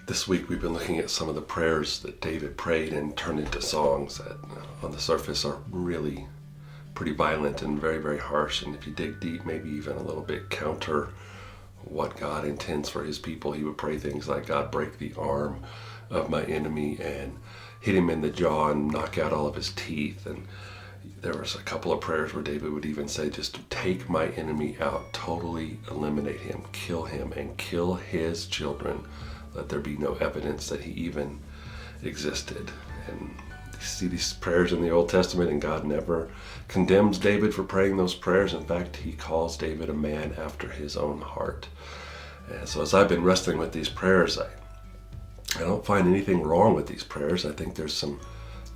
This week we've been looking at some of the prayers that David prayed and turned into songs that on the surface are really pretty violent and very, very harsh. And if you dig deep, maybe even a little bit counter what God intends for his people. He would pray things like, God, break the arm of my enemy and hit him in the jaw and knock out all of his teeth. And there was a couple of prayers where David would even say, just take my enemy out, totally eliminate him, and kill his children. Let there be no evidence that he even existed. And you see these prayers in the Old Testament, and God never condemns David for praying those prayers. In fact, he calls David a man after his own heart. And so as I've been wrestling with these prayers, I don't find anything wrong with these prayers. I think there's some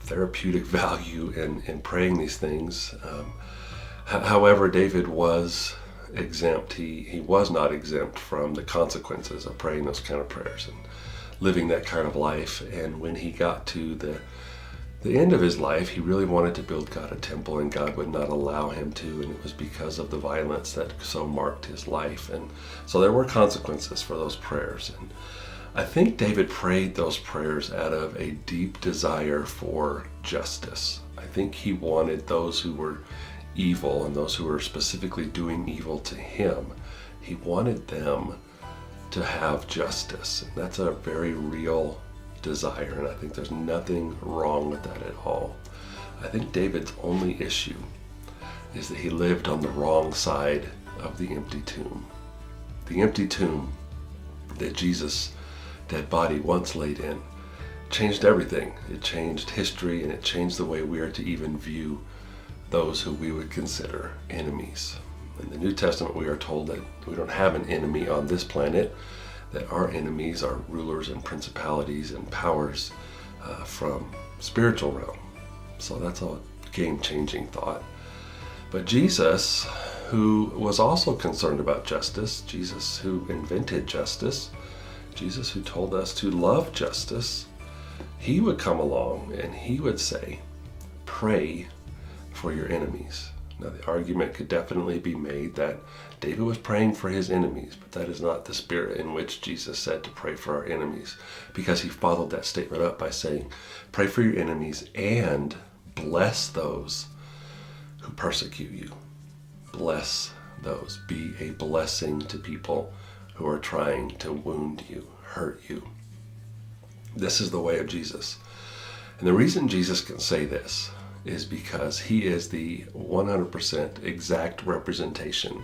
therapeutic value in praying these things. However, David was exempt. He was not exempt from the consequences of praying those kind of prayers and living that kind of life. And when he got to the end of his life, he really wanted to build God a temple, and God would not allow him to, and it was because of the violence that so marked his life. And so there were consequences for those prayers. And I think David prayed those prayers out of a deep desire for justice. I think he wanted those who were evil and those who were specifically doing evil to him, he wanted them to have justice. And that's a very real desire, and I think there's nothing wrong with that at all. I think David's only issue is that he lived on the wrong side of the empty tomb. The empty tomb that Jesus' dead body once laid in changed everything. It changed history, and it changed the way we are to even view those who we would consider enemies. In the New Testament, we are told that we don't have an enemy on this planet, that our enemies are rulers and principalities and powers from spiritual realm. So that's a game-changing thought. But Jesus, who was also concerned about justice, Jesus who invented justice, Jesus who told us to love justice, he would come along and he would say, pray for your enemies. Now, the argument could definitely be made that David was praying for his enemies, but that is not the spirit in which Jesus said to pray for our enemies, because he followed that statement up by saying, pray for your enemies and bless those who persecute you. Bless those. Be a blessing to people who are trying to wound you, hurt you. This is the way of Jesus. And the reason Jesus can say this is because he is the 100% exact representation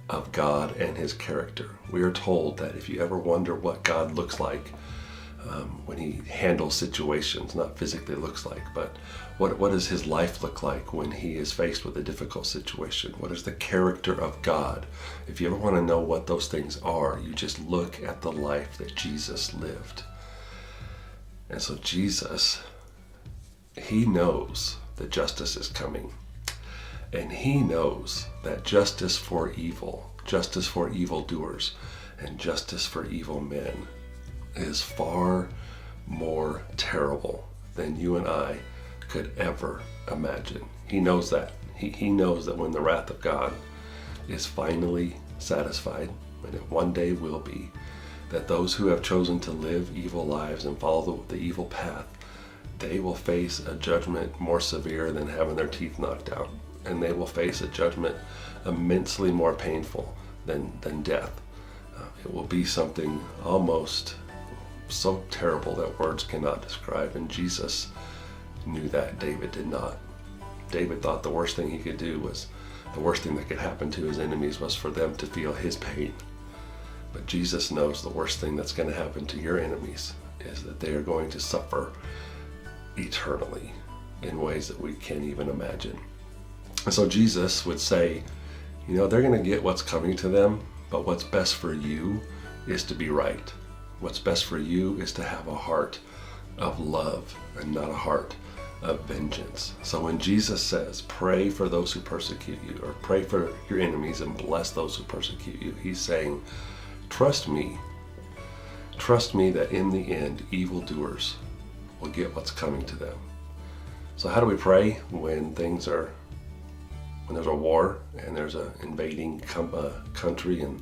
of God and his character. We are told that if you ever wonder what God looks like when he handles situations, not physically looks like, but what does his life look like when he is faced with a difficult situation? What is the character of God? If you ever want to know what those things are, you just look at the life that Jesus lived. And so Jesus, he knows that justice is coming. And he knows that justice for evildoers, and justice for evil men is far more terrible than you and I could ever imagine. He knows that. He knows that when the wrath of God is finally satisfied, and it one day will be, that those who have chosen to live evil lives and follow the evil path, they will face a judgment more severe than having their teeth knocked out. And they will face a judgment immensely more painful than death. It will be something almost so terrible that words cannot describe. And Jesus knew that. David did not. David thought the worst thing he could do was, the worst thing that could happen to his enemies was for them to feel his pain. But Jesus knows the worst thing that's going to happen to your enemies is that they are going to suffer eternally in ways that we can't even imagine. And so Jesus would say, they're going to get what's coming to them, but what's best for you is to be right. What's best for you is to have a heart of love and not a heart of vengeance. So when Jesus says, pray for those who persecute you, or pray for your enemies and bless those who persecute you, he's saying, trust me that in the end, evildoers will get what's coming to them. So how do we pray when there's a war and there's an invading country and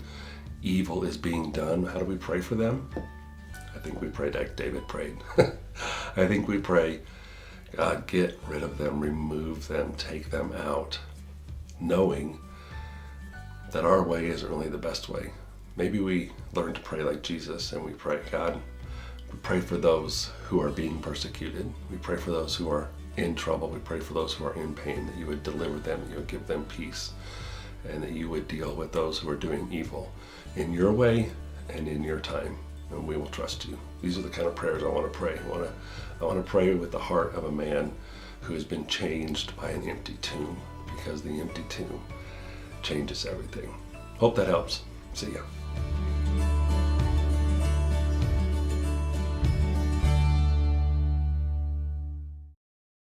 evil is being done? How do we pray for them? I think we pray like David prayed. I think we pray, God, get rid of them, remove them, take them out, knowing that our way isn't really the best way. Maybe we learn to pray like Jesus and we pray, God, we pray for those who are being persecuted. We pray for those who are in trouble. We pray for those who are in pain, that you would deliver them, that you would give them peace, and that you would deal with those who are doing evil in your way and in your time. And we will trust you. These are the kind of prayers I want to pray. I want to pray with the heart of a man who has been changed by an empty tomb, because the empty tomb changes everything. Hope that helps. See ya.